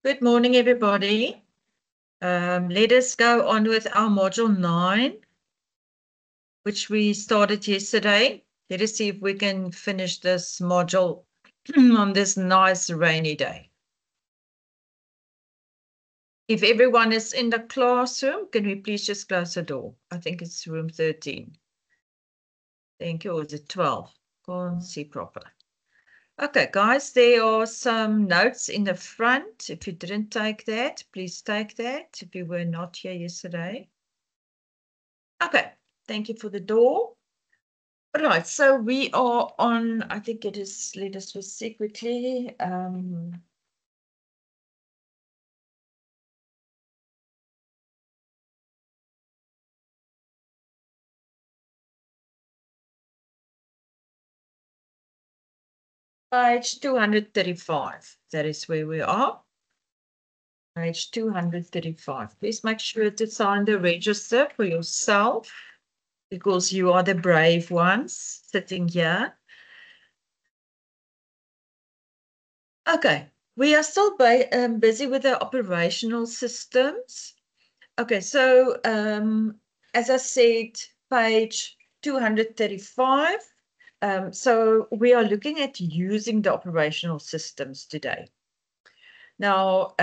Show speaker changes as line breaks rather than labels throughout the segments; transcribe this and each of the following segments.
Good morning, everybody. Let us go on with our module 9, which we started yesterday. Let us see if we can finish this module on this nice rainy day. If everyone is in the classroom, can we please just close the door? I think it's room 13. Thank you. Or is it 12? Can't see properly. Okay, guys, there are some notes in the front. If you didn't take that, please take that if you were not here yesterday. Okay, thank you for the door. All right, so we are on, I think it is, let us just see quickly. Page 235, that is where we are. Page 235. Please make sure to sign the register for yourself because you are the brave ones sitting here. Okay, we are still busy with the operational systems. Okay, so as I said, page 235. So we are looking at using the operational systems today. Now,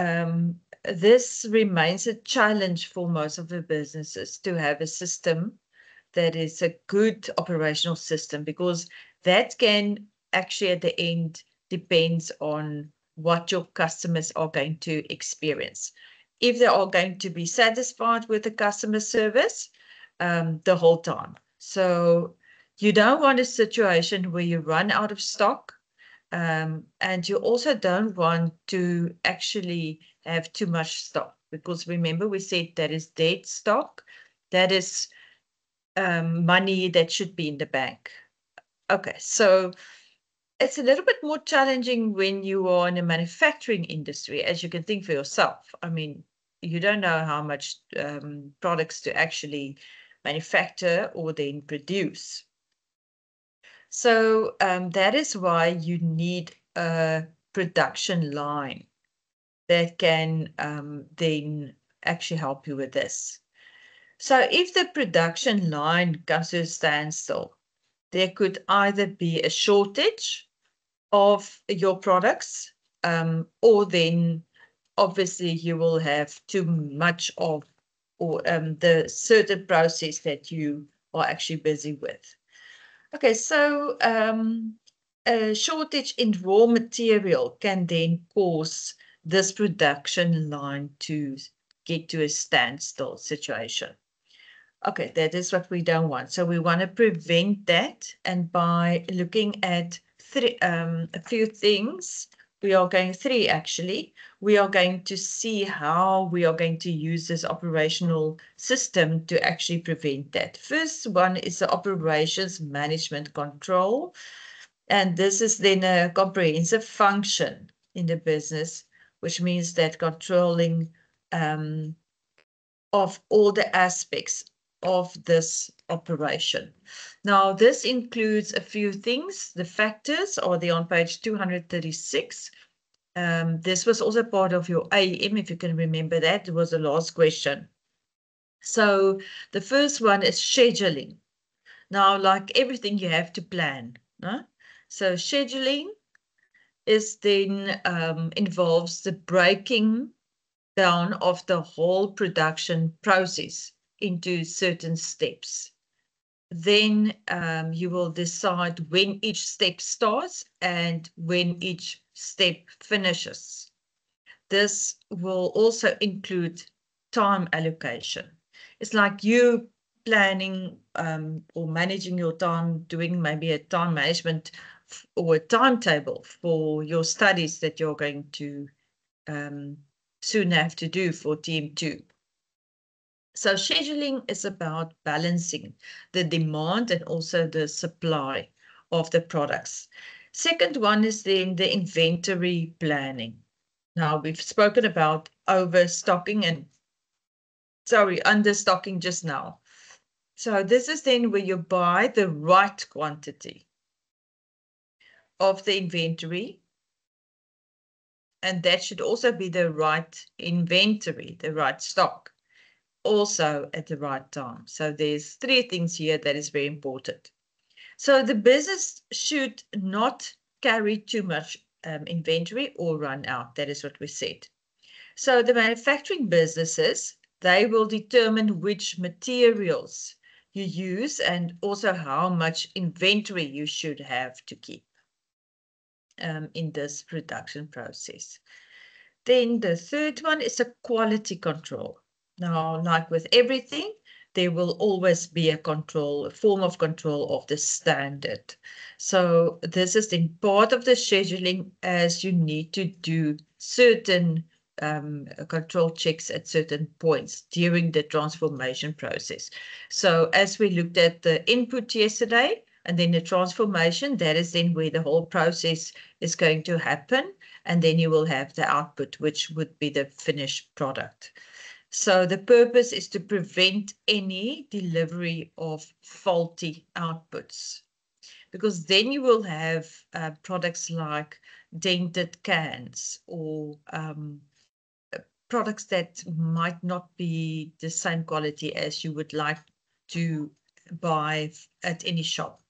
this remains a challenge for most of the businesses to have a system that is a good operational system, because that can actually at the end depends on what your customers are going to experience. If they are going to be satisfied with the customer service the whole time. So you don't want a situation where you run out of stock, and you also don't want to actually have too much stock, because remember we said that is dead stock. That is money that should be in the bank. Okay, so it's a little bit more challenging when you are in a manufacturing industry, as you can think for yourself. I mean, you don't know how much products to actually manufacture or then produce. So that is why you need a production line that can then actually help you with this. So if the production line comes to a standstill, there could either be a shortage of your products, or then obviously you will have too much of or the certain process that you are actually busy with. Okay, so a shortage in raw material can then cause this production line to get to a standstill situation. Okay, that is what we don't want. So we want to prevent that. And by looking at a few things, we are going three actually. We are going to see how we are going to use this operational system to actually prevent that. First one is the operations management control. And this is then a comprehensive function in the business, which means that controlling of all the aspects of this operation. Now, this includes a few things. The factors are there on page 236. This was also part of your AEM, if you can remember that. It was the last question. So the first one is scheduling. Now, like everything, you have to plan. No? So scheduling is then involves the breaking down of the whole production process into certain steps. Then you will decide when each step starts and when each step finishes. This will also include time allocation. It's like you planning or managing your time, doing maybe a time management or a timetable for your studies that you're going to soon have to do for team 2. So scheduling is about balancing the demand and also the supply of the products. Second one is then the inventory planning. Now we've spoken about overstocking and understocking just now. So this is then where you buy the right quantity of the inventory And that should also be the right inventory, the right stock, also at the right time. So there's 3 things here that is very important. So the business should not carry too much inventory or run out. That is what we said. So the manufacturing businesses, they will determine which materials you use and also how much inventory you should have to keep in this production process. Then the third one is a quality control. Now, like with everything, there will always be a control, a form of control of the standard. So this is then part of the scheduling, as you need to do certain control checks at certain points during the transformation process. So as we looked at the input yesterday, and then the transformation, that is then where the whole process is going to happen. And then you will have the output, which would be the finished product. So the purpose is to prevent any delivery of faulty outputs, because then you will have products like dented cans or products that might not be the same quality as you would like to buy at any shop.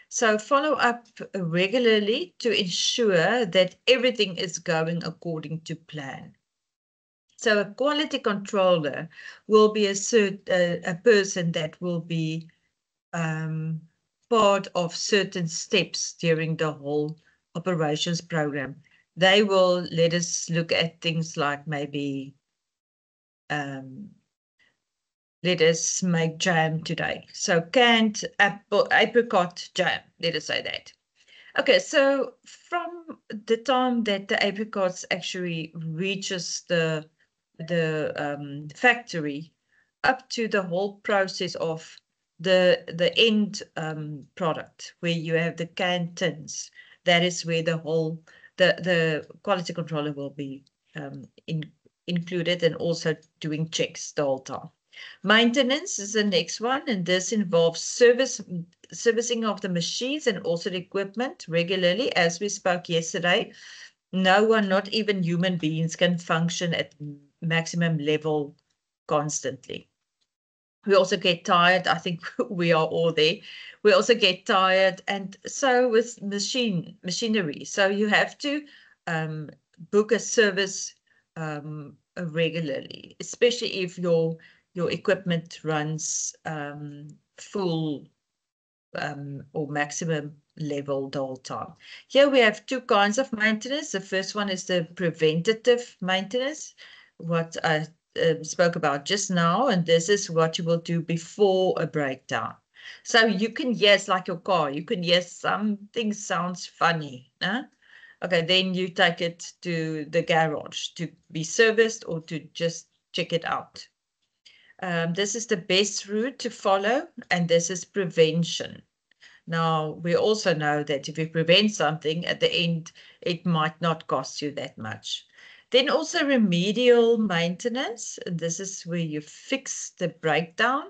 So follow up regularly to ensure that everything is going according to plan. So a quality controller will be a person that will be part of certain steps during the whole operations program. They will let us look at things like maybe let us make jam today. So canned apricot jam, let us say that. Okay, so from the time that the apricots actually reaches the factory up to the whole process of the end product, where you have the canned tins, that is where the whole the quality controller will be included, and also doing checks the whole time. Maintenance is the next one, and this involves servicing of the machines and also the equipment regularly. As we spoke yesterday, no one, not even human beings, can function at maximum level constantly. We also get tired. I think we are all there. We also get tired, and so with machinery. So you have to book a service regularly, especially if your equipment runs full or maximum level the whole time. Here we have 2 kinds of maintenance. The first one is the preventative maintenance, what I spoke about just now, and this is what you will do before a breakdown. So you can, yes, like your car, you can, yes, something sounds funny. Okay, then you take it to the garage to be serviced or to just check it out. This is the best route to follow, and this is prevention. Now, we also know that if you prevent something, at the end, it might not cost you that much. Then also remedial maintenance. This is where you fix the breakdown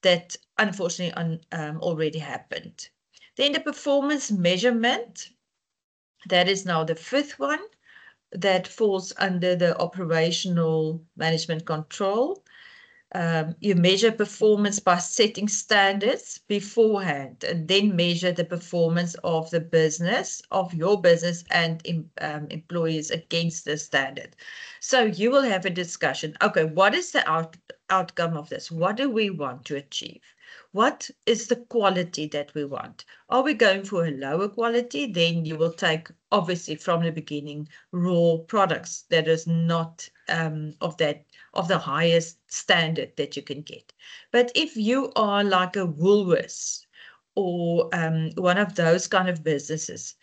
that unfortunately already happened. Then the performance measurement. That is now the 5th one that falls under the operational management control. You measure performance by setting standards beforehand, and then measure the performance of the business, of your business and employees against the standard. So you will have a discussion. Okay, what is the outcome of this? What do we want to achieve? What is the quality that we want? Are we going for a lower quality? Then you will take, obviously, from the beginning, raw products that is not of the highest standard that you can get. But if you are like a Woolworths or one of those kind of businesses,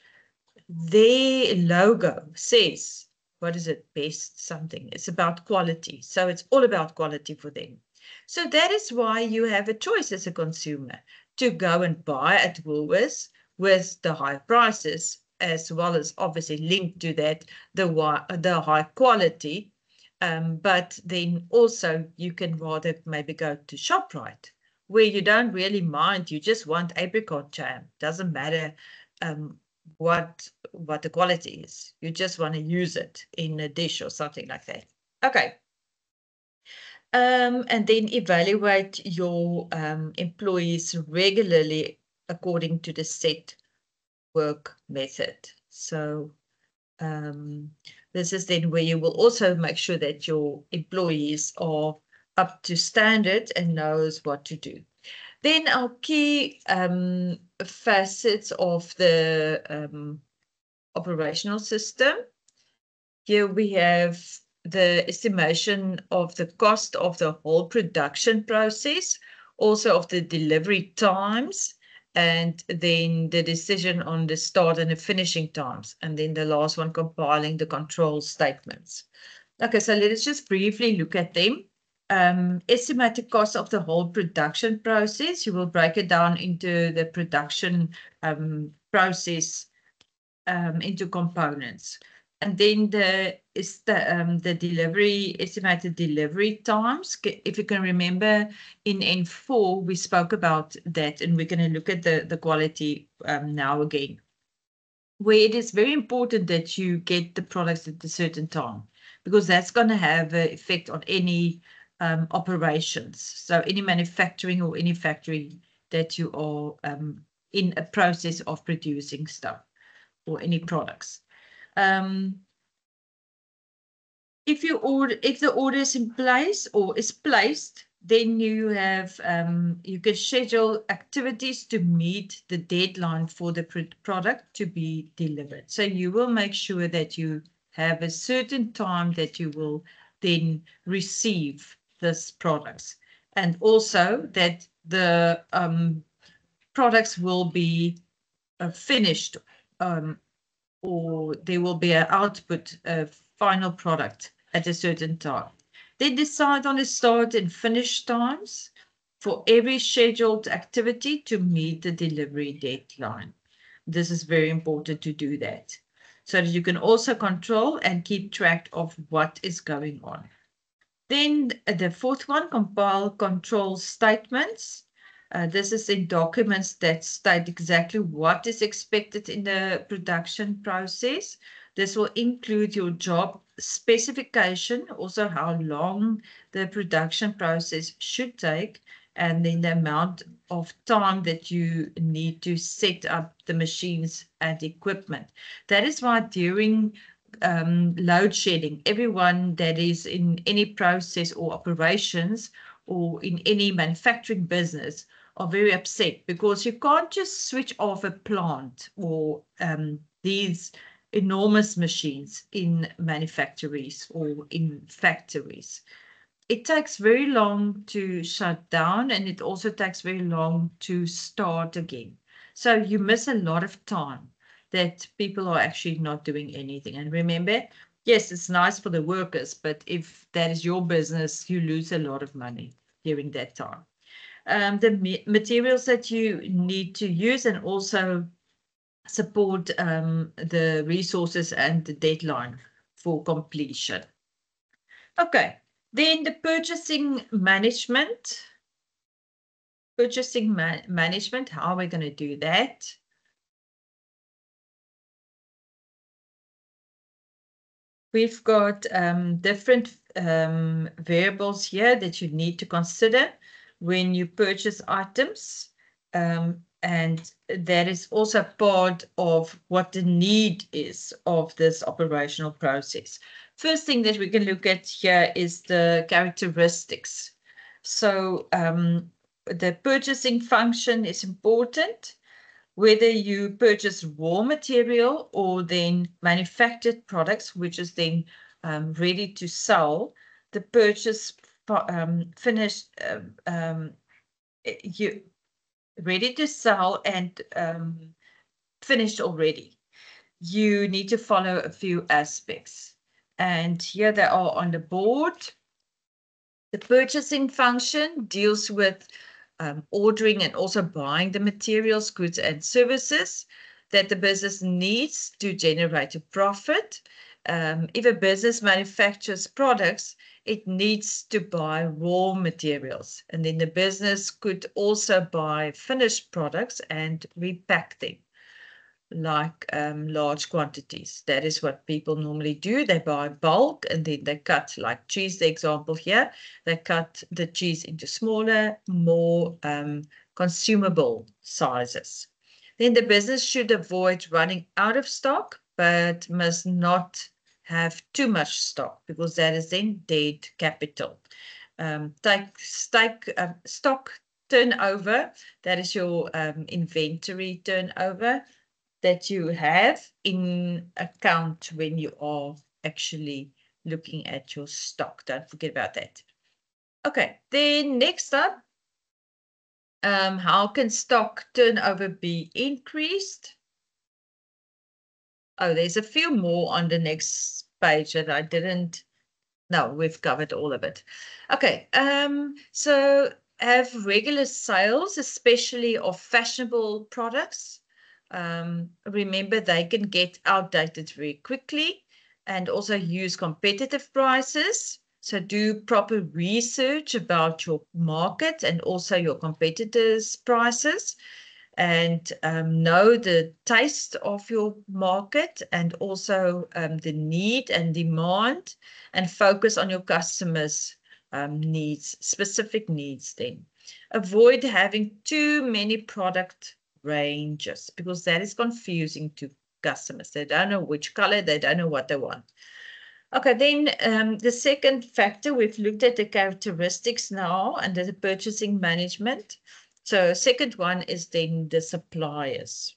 their logo says, what is it, best something. It's about quality. So it's all about quality for them. So that is why you have a choice as a consumer to go and buy at Woolworths with the high prices, as well as obviously linked to that the high quality. But then also you can rather maybe go to ShopRite, where you don't really mind, you just want apricot jam. Doesn't matter what the quality is. You just want to use it in a dish or something like that. Okay. And then evaluate your employees regularly according to the set work method. So this is then where you will also make sure that your employees are up to standard and knows what to do. Then our key facets of the operational system. Here we have the estimation of the cost of the whole production process, also of the delivery times, and then the decision on the start and the finishing times. And then the last one, compiling the control statements. Okay, so let us just briefly look at them. Estimated cost of the whole production process. You will break it down into the production process into components. And then the delivery, estimated delivery times. If you can remember, in N4, we spoke about that, and we're going to look at the quality now again, where it is very important that you get the products at a certain time, because that's going to have an effect on any operations. So any manufacturing or any factory that you are in a process of producing stuff or any products. If the order is in place or is placed, then you have you can schedule activities to meet the deadline for the product to be delivered. So you will make sure that you have a certain time that you will then receive this products, and also that the products will be finished, or there will be an output, a final product at a certain time. They decide on the start and finish times for every scheduled activity to meet the delivery deadline. This is very important to do that, so that you can also control and keep track of what is going on. Then the fourth one, compile control statements. This is in documents that state exactly what is expected in the production process. This will include your job specification, also how long the production process should take, and then the amount of time that you need to set up the machines and equipment. That is why during load shedding, everyone that is in any process or operations or in any manufacturing business are very upset, because you can't just switch off a plant or these enormous machines in manufactories or in factories. It takes very long to shut down, and it also takes very long to start again. So you miss a lot of time that people are actually not doing anything. And remember, yes, it's nice for the workers, but if that is your business, you lose a lot of money during that time. The materials that you need to use, and also support the resources and the deadline for completion. Okay, then the purchasing management. Management, how are we going to do that? We've got different variables here that you need to consider when you purchase items. And that is also part of what the need is of this operational process. First thing that we can look at here is the characteristics. So the purchasing function is important. Whether you purchase raw material or then manufactured products, which is then ready to sell, the purchase finished, you ready to sell and finished already, you need to follow a few aspects. And here they are on the board. The purchasing function deals with ordering and also buying the materials, goods, and services that the business needs to generate a profit. If a business manufactures products, it needs to buy raw materials, and then the business could also buy finished products and repack them. like large quantities. That is what people normally do. They buy bulk and then they cut, like cheese, the example here, they cut the cheese into smaller, more consumable sizes. Then the business should avoid running out of stock, but must not have too much stock because that is then dead capital. Stock turnover, that is your inventory turnover that you have in account when you are actually looking at your stock. Don't forget about that. Okay, then next up, how can stock turnover be increased? Oh, there's a few more on the next page that I didn't. No, we've covered all of it. Okay, so have regular sales, especially of fashionable products. Remember, they can get outdated very quickly and also use competitive prices. So do proper research about your market and also your competitors' prices, and know the taste of your market and also the need and demand, and focus on your customers' needs, specific needs then. Avoid having too many product ranges because that is confusing to customers. They don't know which color, they don't know what they want. Okay, then the second factor, we've looked at the characteristics now under the purchasing management. So second one is then the suppliers.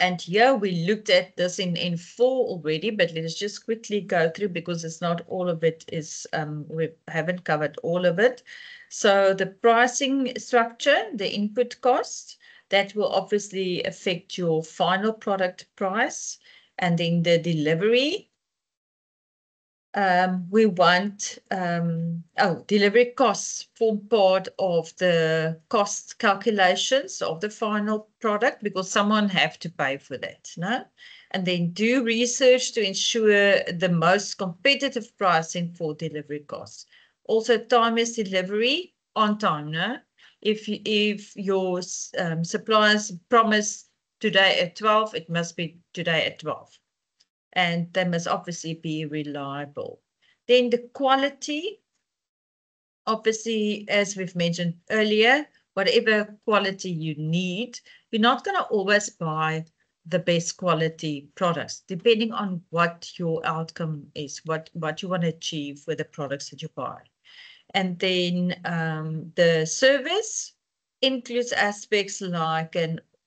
And here we looked at this in 4 already, but let's just quickly go through because it's not all of it is, we haven't covered all of it. So the pricing structure, the input cost, that will obviously affect your final product price, and then the delivery. We want, delivery costs form part of the cost calculations of the final product because someone have to pay for that, no? And then do research to ensure the most competitive pricing for delivery costs. Also, time is delivery on time, no? If your suppliers promise today at 12, it must be today at 12. And they must obviously be reliable. Then the quality, obviously, as we've mentioned earlier, whatever quality you need, you're not going to always buy the best quality products, depending on what your outcome is, what you want to achieve with the products that you buy. And then the service includes aspects like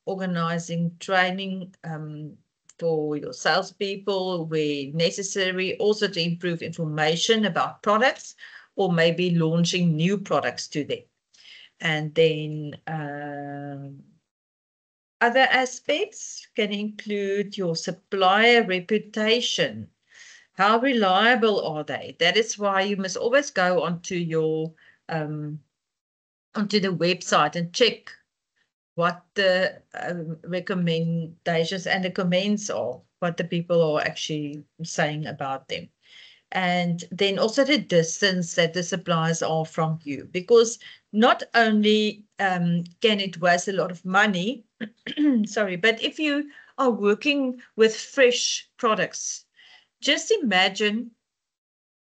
organizing training for your salespeople where necessary, also to improve information about products or maybe launching new products to them. And then other aspects can include your supplier reputation. How reliable are they? That is why you must always go onto your onto the website and check what the recommendations and the comments are, what the people are actually saying about them. And then also the distance that the suppliers are from you, because not only can it waste a lot of money, sorry, but if you are working with fresh products, just imagine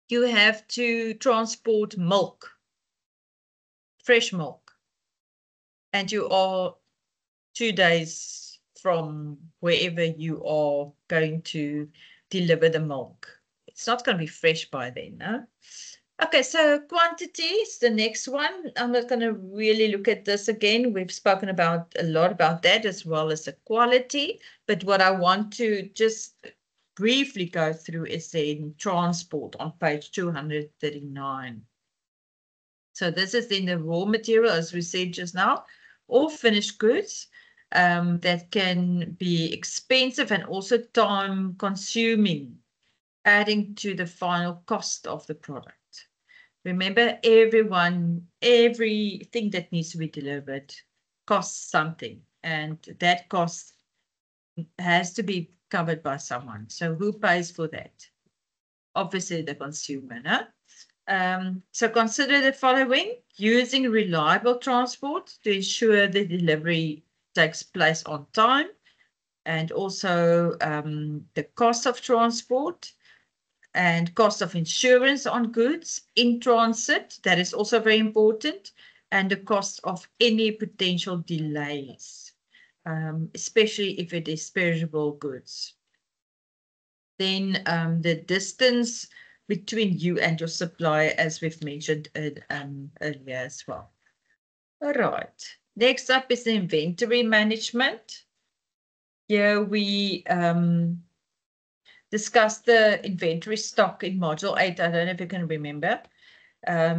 you have to transport milk, fresh milk, and you are 2 days from wherever you are going to deliver the milk. It's not going to be fresh by then, no? Okay, so quantity is the next one. I'm not going to really look at this again. We've spoken about a lot about that as well as the quality. But what I want to just briefly go through is then transport on page 239. So this is then the raw material, as we said just now, or finished goods that can be expensive and also time consuming, adding to the final cost of the product. Remember, everything that needs to be delivered costs something, and that cost has to be covered by someone. So who pays for that? Obviously the consumer, no? So consider the following: using reliable transport to ensure the delivery takes place on time, and also the cost of transport and cost of insurance on goods in transit. That is also very important, and the cost of any potential delays, especially if it is perishable goods. Then the distance between you and your supplier, as we've mentioned earlier as well. All right. Next up is the inventory management. Here we discussed the inventory stock in Module 8. I don't know if you can remember.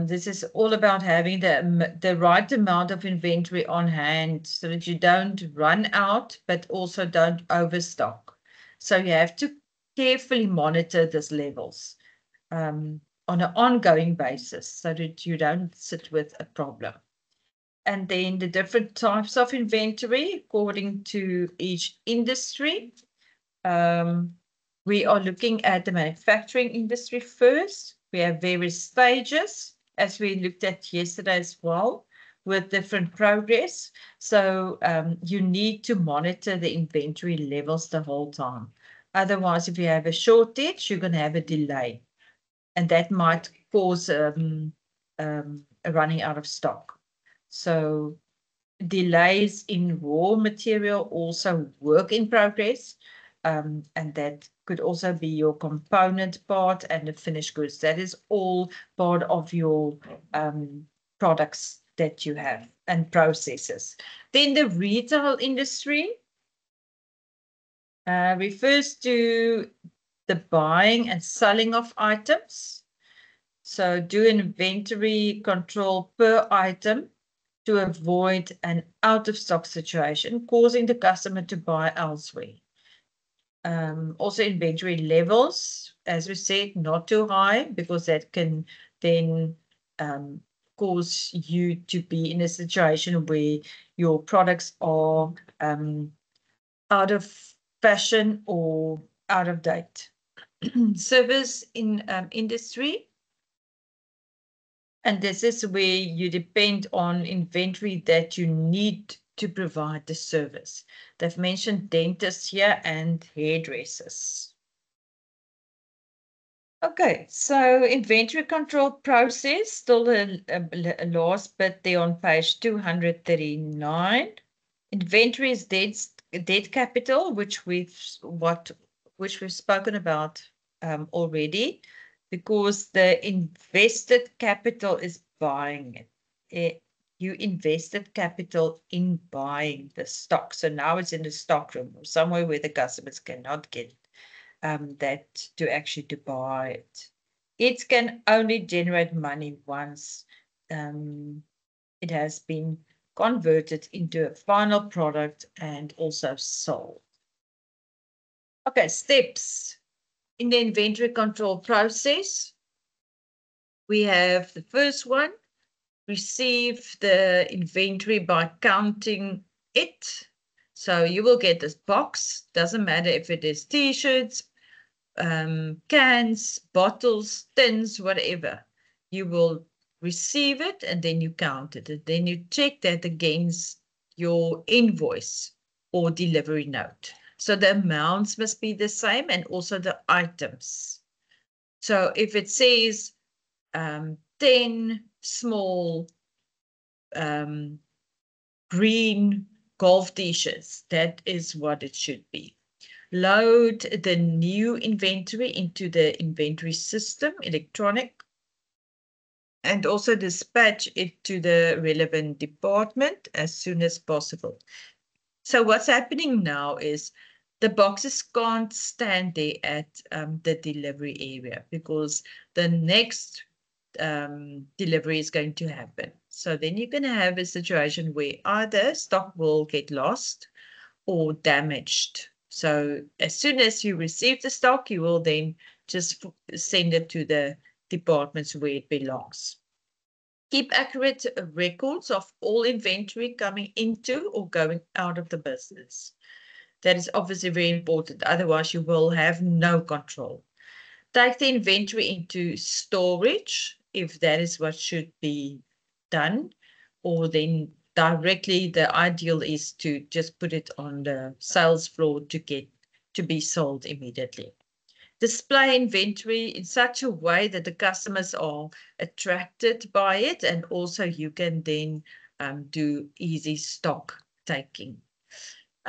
This is all about having the right amount of inventory on hand so that you don't run out, but also don't overstock. So you have to carefully monitor these levels on an ongoing basis so that you don't sit with a problem. And then the different types of inventory according to each industry. We are looking at the manufacturing industry first. We have various stages, as we looked at yesterday as well, with different progress. So you need to monitor the inventory levels the whole time. Otherwise, if you have a shortage, you're going to have a delay. And that might cause a running out of stock. So delays in raw material, also work in progress. And that could also be your component part and the finished goods. That is all part of your products that you have and processes. Then the retail industry refers to the buying and selling of items. So do inventory control per item to avoid an out-of-stock situation, causing the customer to buy elsewhere. Also inventory levels, as we said, not too high, because that can then cause you to be in a situation where your products are out of fashion or out of date. Service in industry. And this is where you depend on inventory that you need to provide the service. They've mentioned dentists here and hairdressers. Okay, so inventory control process, still the last bit there on page 239. Inventory is debt capital, which we've spoken about already, because the invested capital is buying it. You invested capital in buying the stock. So now it's in the stock room or somewhere where the customers cannot get that to actually to buy it. It can only generate money once it has been converted into a final product and also sold. Okay, steps in the inventory control process. We have the first one, receive the inventory by counting it. So you will get this box, doesn't matter if it is t-shirts, cans, bottles, tins, whatever. You will receive it and then you count it. And then you check that against your invoice or delivery note. So the amounts must be the same and also the items. So if it says 10 small green golf t-shirts, that is what it should be. Load the new inventory into the inventory system, electronic, and also dispatch it to the relevant department as soon as possible. So what's happening now is the boxes can't stand there at the delivery area because the next delivery is going to happen. So then you're going to have a situation where either stock will get lost or damaged. So as soon as you receive the stock, you will then just send it to the departments where it belongs. Keep accurate records of all inventory coming into or going out of the business. That is obviously very important. Otherwise, you will have no control. Take the inventory into storage if that is what should be done, or then directly, the ideal is to just put it on the sales floor to be sold immediately. Display inventory in such a way that the customers are attracted by it, and also you can then do easy stock taking.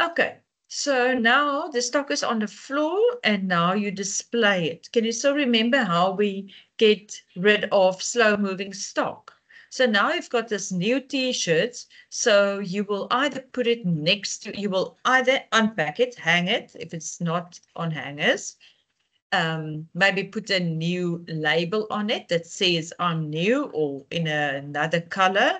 Okay, so now the stock is on the floor and now you display it. Can you still remember how we get rid of slow moving stock? So now you've got this new t-shirts, so you will either put it next to, you will either unpack it, hang it, if it's not on hangers, maybe put a new label on it that says I'm new or in another color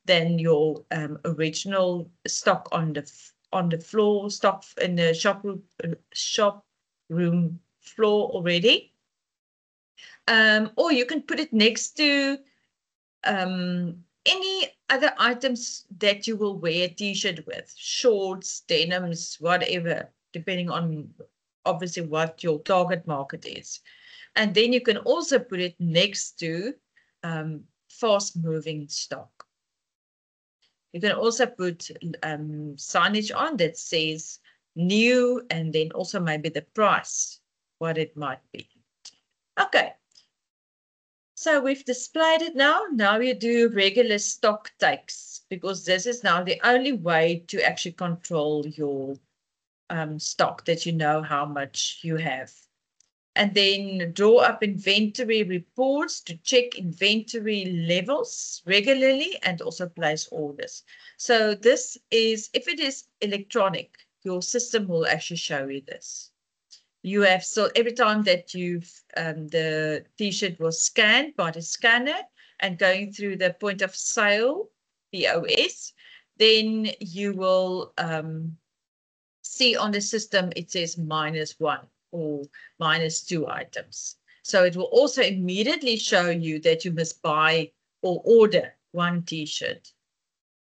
than your original stock on the floor, stock in the shop room floor already. Or you can put it next to any other items that you will wear a t-shirt with, shorts, denims, whatever, depending on obviously what your target market is. And then you can also put it next to fast moving stock. You can also put signage on that says new, and then also maybe the price, what it might be. Okay. So we've displayed it now. Now you do regular stock takes, because this is now the only way to actually control your stock, that you know how much you have. And then draw up inventory reports to check inventory levels regularly and also place orders. So this is, if it is electronic, your system will actually show you this. You have, so every time that you've, the t-shirt was scanned by the scanner and going through the point of sale, POS, then you will see on the system, it says -1 or -2 items. So it will also immediately show you that you must buy or order 1 t-shirt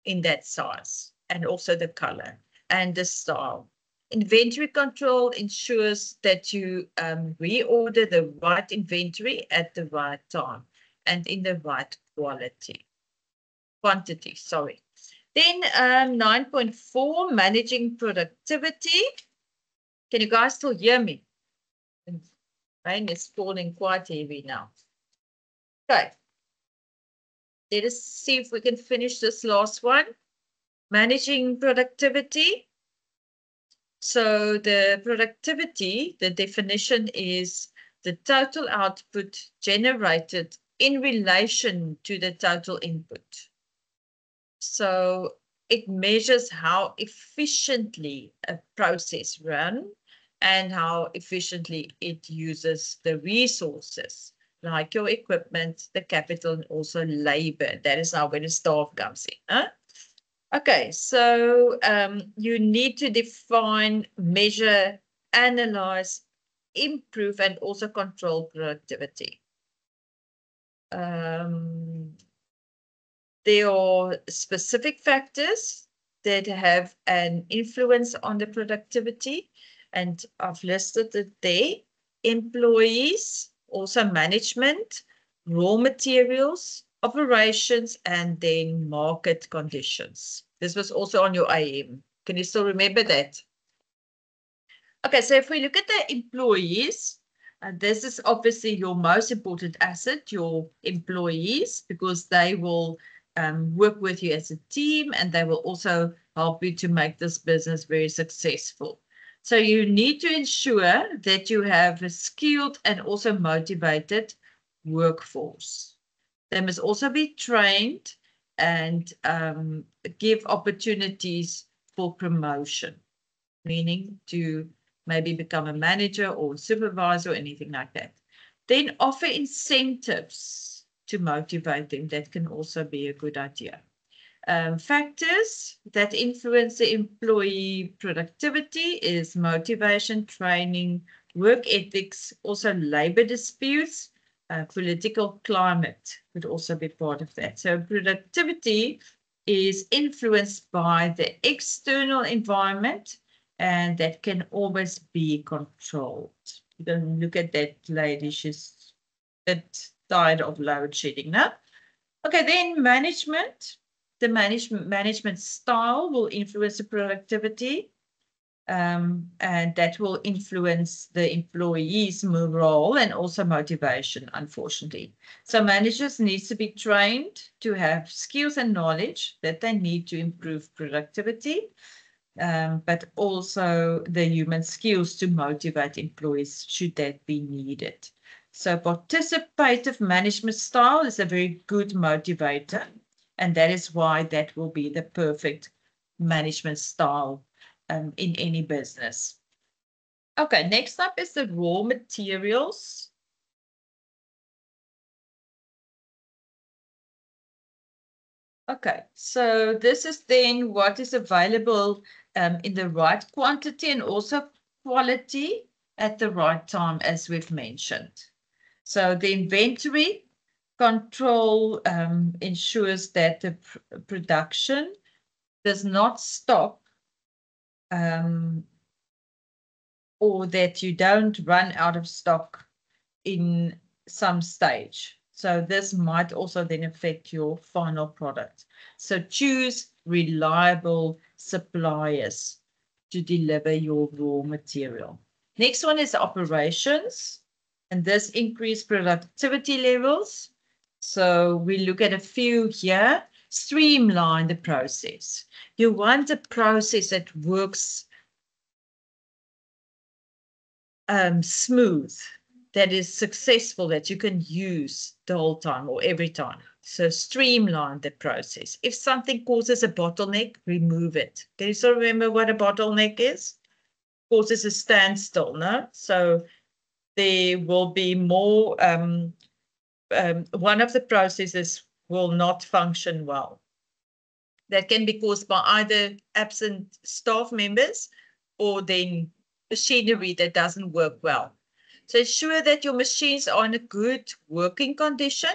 in that size, and also the color and the style. Inventory control ensures that you reorder the right inventory at the right time and in the right quantity, sorry. Then 9.4, managing productivity. Can you guys still hear me? Rain is falling quite heavy now. Okay. Let us see if we can finish this last one. Managing productivity. So the productivity, the definition is the total output generated in relation to the total input. So it measures how efficiently a process runs and how efficiently it uses the resources, like your equipment, the capital, and also labor. That is now where the staff comes in. Huh? Okay, so you need to define, measure, analyze, improve, and also control productivity. There are specific factors that have an influence on the productivity, and I've listed it there. Employees, also management, raw materials, operations, and then market conditions. This was also on your AM. Can you still remember that? Okay, so if we look at the employees, this is obviously your most important asset, your employees, because they will work with you as a team, and they will also help you to make this business very successful. So you need to ensure that you have a skilled and also motivated workforce. They must also be trained and give opportunities for promotion, meaning to maybe become a manager or supervisor or anything like that. Then offer incentives to motivate them. That can also be a good idea. Factors that influence the employee productivity is motivation, training, work ethics, also labor disputes, political climate could also be part of that. So productivity is influenced by the external environment, and that can always be controlled. You can look at that lady, she's a bit tired of load shedding now. Okay, then management. the management style will influence the productivity, and that will influence the employees' morale and also motivation, unfortunately. So managers need to be trained to have skills and knowledge that they need to improve productivity, but also the human skills to motivate employees should that be needed. So participative management style is a very good motivator, and that is why that will be the perfect management style in any business. Okay, next up is the raw materials. Okay, so this is then what is available in the right quantity and also quality at the right time, as we've mentioned. So the inventory control ensures that the production does not stop, or that you don't run out of stock in some stage. So this might also then affect your final product. So choose reliable suppliers to deliver your raw material. Next one is operations, and this increase productivity levels. So we look at a few here. Streamline the process. You want a process that works smooth, that is successful, that you can use the whole time or every time. So streamline the process. If something causes a bottleneck, remove it. Can you still remember what a bottleneck is? Causes a standstill, no? So there will be more, one of the processes will not function well. That can be caused by either absent staff members or then machinery that doesn't work well. So ensure that your machines are in a good working condition,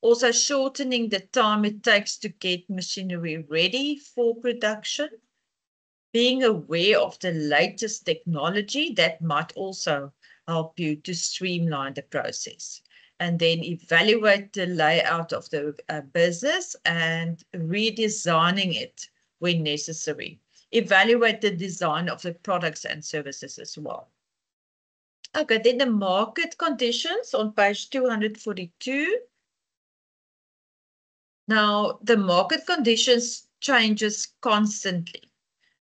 also shortening the time it takes to get machinery ready for production. Being aware of the latest technology, that might also help you to streamline the process. And then evaluate the layout of the business and redesigning it when necessary. Evaluate the design of the products and services as well. Okay, then the market conditions on page 242. Now, the market conditions changes constantly.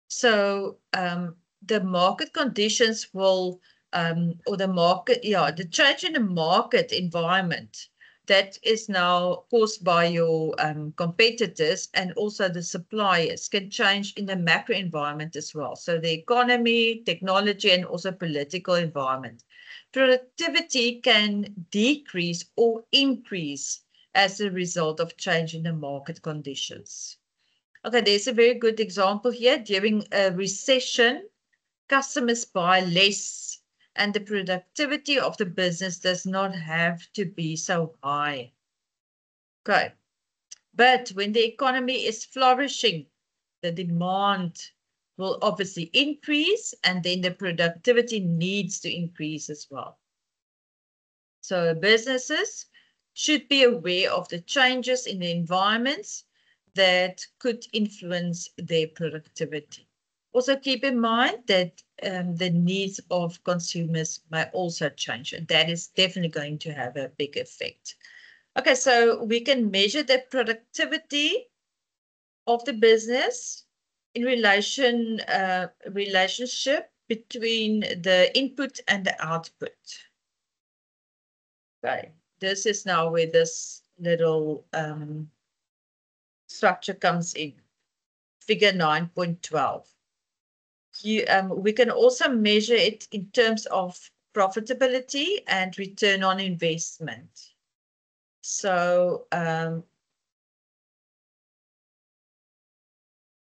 So the market conditions will, or the market, the change in the market environment that is now caused by your competitors and also the suppliers can change in the macro environment as well. So the economy, technology, and also political environment. Productivity can decrease or increase as a result of change in the market conditions. Okay, there's a very good example here. During a recession, customers buy less and the productivity of the business does not have to be so high. Okay, but when the economy is flourishing, the demand will obviously increase and then the productivity needs to increase as well. So businesses should be aware of the changes in the environments that could influence their productivity. Also keep in mind that the needs of consumers may also change, and that is definitely going to have a big effect. Okay, so we can measure the productivity of the business in relationship between the input and the output. Okay, this is now where this little structure comes in, figure 9.12. We can also measure it in terms of profitability and return on investment. So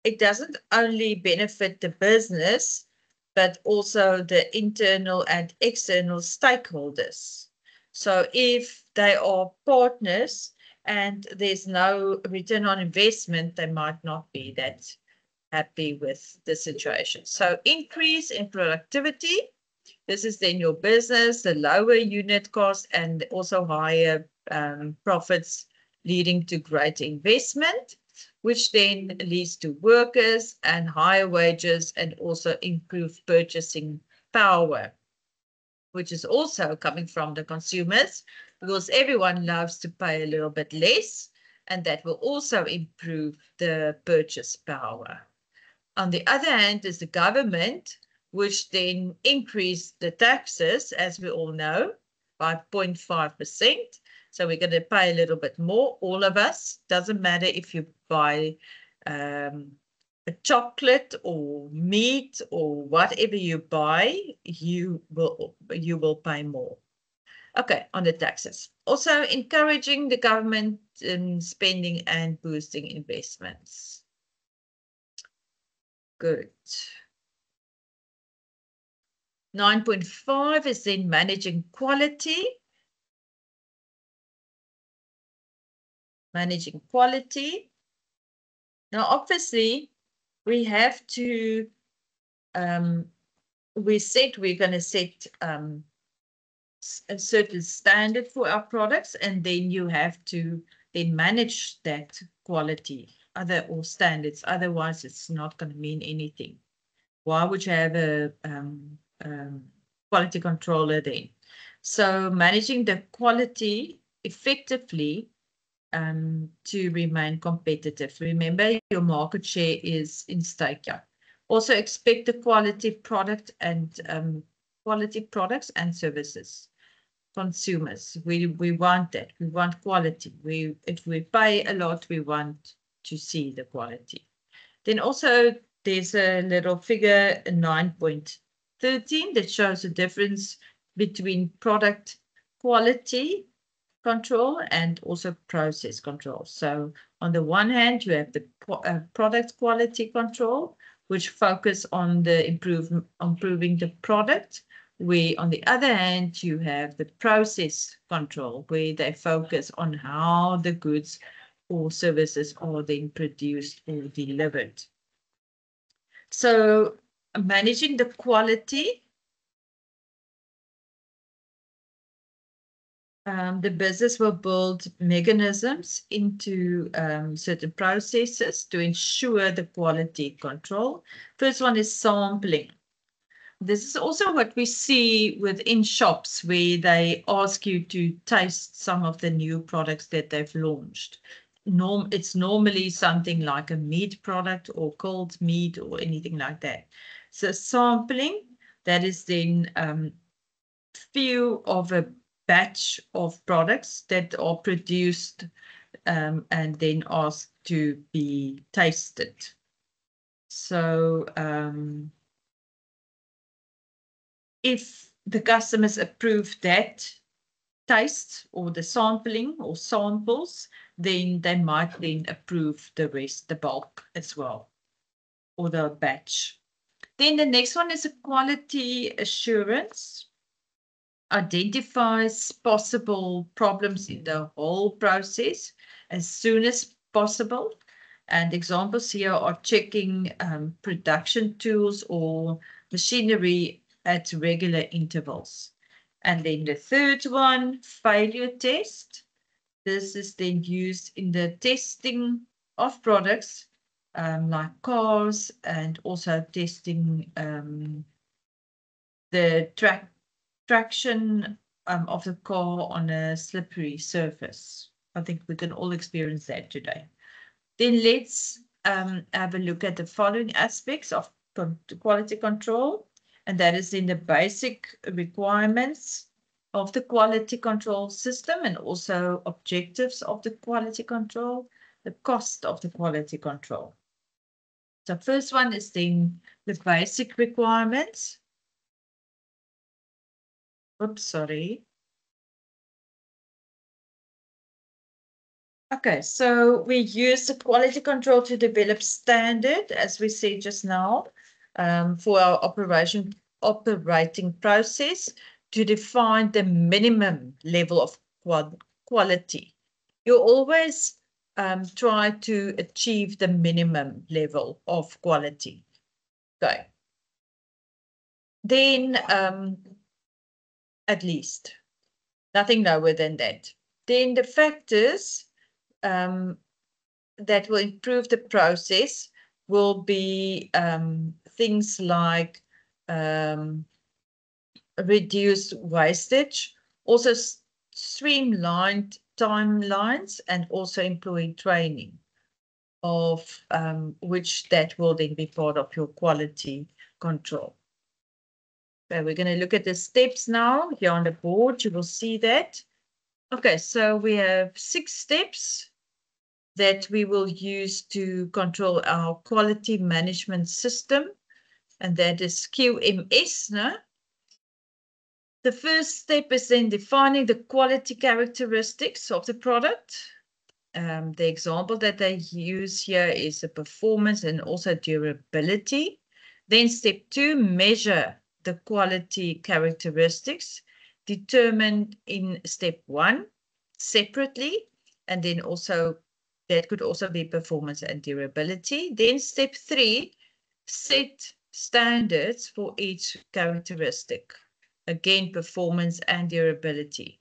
it doesn't only benefit the business, but also the internal and external stakeholders. So if they are partners and there's no return on investment, they might not be that happy with the situation. So increase in productivity. This is then your business, the lower unit cost and also higher profits leading to great investment. which then leads to workers and higher wages and also improved purchasing power, which is also coming from the consumers because everyone loves to pay a little bit less, and that will also improve the purchase power. On the other hand, is the government, which then increased the taxes, as we all know, by 0.5%. So we're going to pay a little bit more, all of us. Doesn't matter if you buy a chocolate or meat or whatever you buy, you will pay more. Okay, on the taxes. Also encouraging the government spending and boosting investments. Good. 9.5 is then managing quality. Managing quality. Now, obviously, we have to, we said we're going to set a certain standard for our products, and then you have to then manage that quality or standards. Otherwise, it's not going to mean anything. Why would you have a quality controller then? So managing the quality effectively to remain competitive. Remember, your market share is in stake. Also expect the quality product and quality products and services. Consumers, we want that. We want quality. If we pay a lot, we want to see the quality. Then also there's a little figure 9.13 that shows the difference between product quality control and also process control. So on the one hand, you have the product quality control, which focus on the improving the product, where on the other hand, you have the process control, where they focus on how the goods or services are then produced or delivered. So managing the quality, the business will build mechanisms into certain processes to ensure the quality control. First one is sampling. This is also what we see within shops where they ask you to taste some of the new products that they've launched. It's normally something like a meat product or cold meat or anything like that. So sampling, that is then few of a batch of products that are produced and then asked to be tasted. So if the customers approve that taste or the sampling or samples, then they might then approve the rest, the bulk as well, or the batch. Then the next one is a quality assurance. Identifies possible problems in the whole process as soon as possible. And examples here are checking production tools or machinery at regular intervals. And then the third one, failure test. This is then used in the testing of products like cars and also testing the traction of the car on a slippery surface. I think we can all experience that today. Then let's have a look at the following aspects of quality control, and that is in the basic requirements of the quality control system and also objectives of the quality control, the cost of the quality control. So first one is then the basic requirements. Oops, sorry. Okay, so we use the quality control to develop standard, as we said just now, for our operating process to define the minimum level of quality. You always try to achieve the minimum level of quality. Okay. Then at least, nothing lower than that. Then the factors that will improve the process will be things like reduced wastage, also streamlined timelines, and also employee training, of which that will then be part of your quality control. So we're going to look at the steps now. Here on the board, you will see that. Okay, so we have 6 steps that we will use to control our quality management system, and that is QMS. No? The first step is then defining the quality characteristics of the product. The example that they use here is the performance and also durability. Then step 2, measure the quality characteristics determined in step 1 separately, and then also that could also be performance and durability. Then step 3, set standards for each characteristic. Again, performance and durability.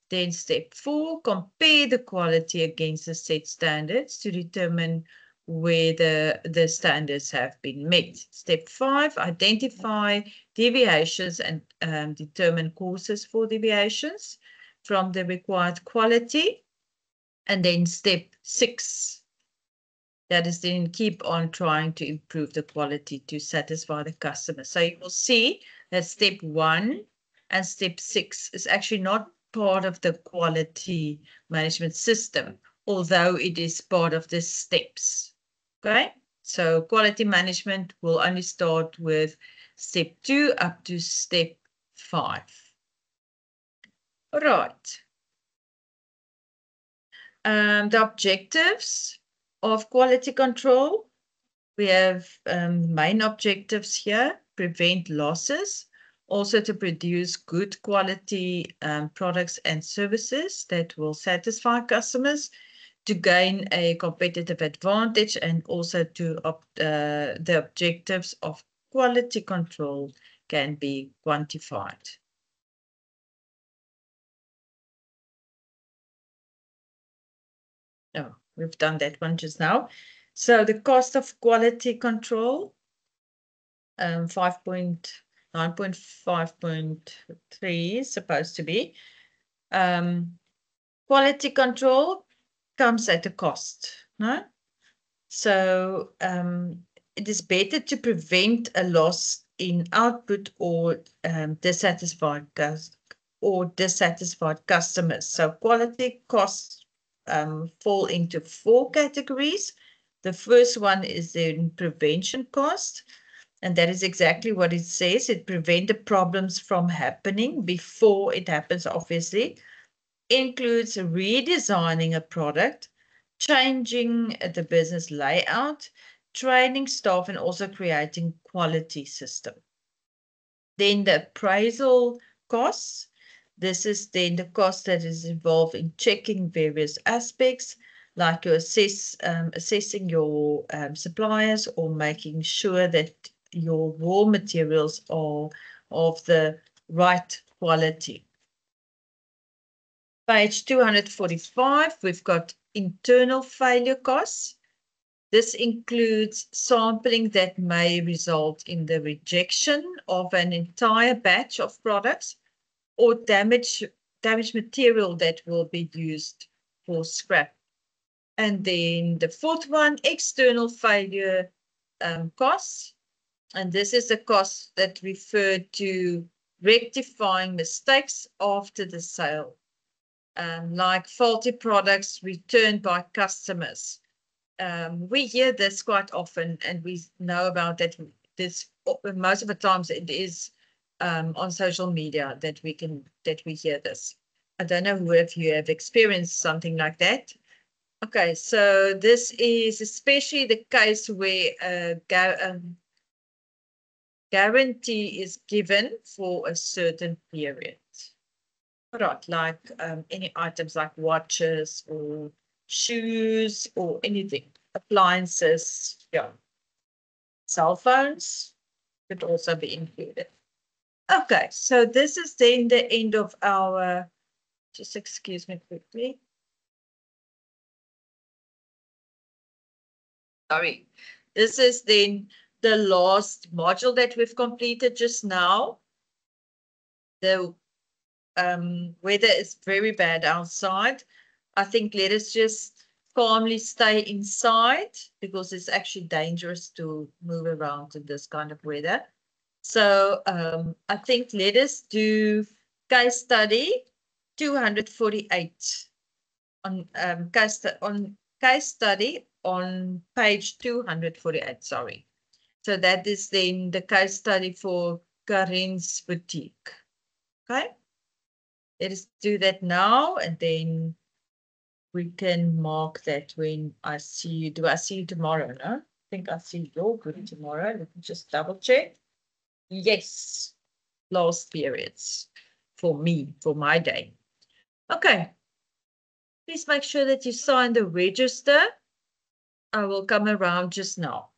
Then step 4, compare the quality against the set standards to determine whether the standards have been met. Step 5, identify deviations and determine causes for deviations from the required quality. And then step 6, that is then keep on trying to improve the quality to satisfy the customer. So you will see that step 1 and step 6 is actually not part of the quality management system, although it is part of the steps. Okay, so quality management will only start with step 2 up to step 5. All right. The objectives of quality control. We have main objectives here: prevent losses, also to produce good quality products and services that will satisfy customers, to gain a competitive advantage, and also to the objectives of quality control can be quantified. Oh, we've done that one just now. So the cost of quality control, 5.9.5.3 is supposed to be. Quality control comes at a cost, no? So it is better to prevent a loss in output or dissatisfied customers. So quality costs fall into 4 categories. The first one is the prevention cost, and that is exactly what it says. It prevents the problems from happening before it happens, obviously. Includes redesigning a product, changing the business layout, training staff, and also creating quality system. Then the appraisal costs. This is then the cost that is involved in checking various aspects, like you assessing your suppliers, or making sure that your raw materials are of the right quality. Page 245, we've got internal failure costs. This includes sampling that may result in the rejection of an entire batch of products, or damaged material that will be used for scrap. And then the fourth one, external failure costs. And this is the cost that referred to rectifying mistakes after the sale, like faulty products returned by customers. We hear this quite often, and we know about that. Most of the times it is on social media that we hear this. I don't know if you have experienced something like that. Okay, so this is especially the case where a guarantee is given for a certain period. Right, like any items like watches or shoes or anything, appliances, yeah. Cell phones could also be included. Okay, so this is then the end of our, just excuse me quickly. Sorry. This is then the last module that we've completed just now. The weather is very bad outside. I think let us just calmly stay inside because it's actually dangerous to move around in this kind of weather. So I think let us do case study 248 on case study on page 248, sorry. So that is then the case study for Karin's boutique. Okay. Let us do that now, and then we can mark that when I see you. Do I see you tomorrow? No? I think I see your group tomorrow. Let me just double check. Yes. Last periods for me, for my day. Okay. Please make sure that you sign the register. I will come around just now.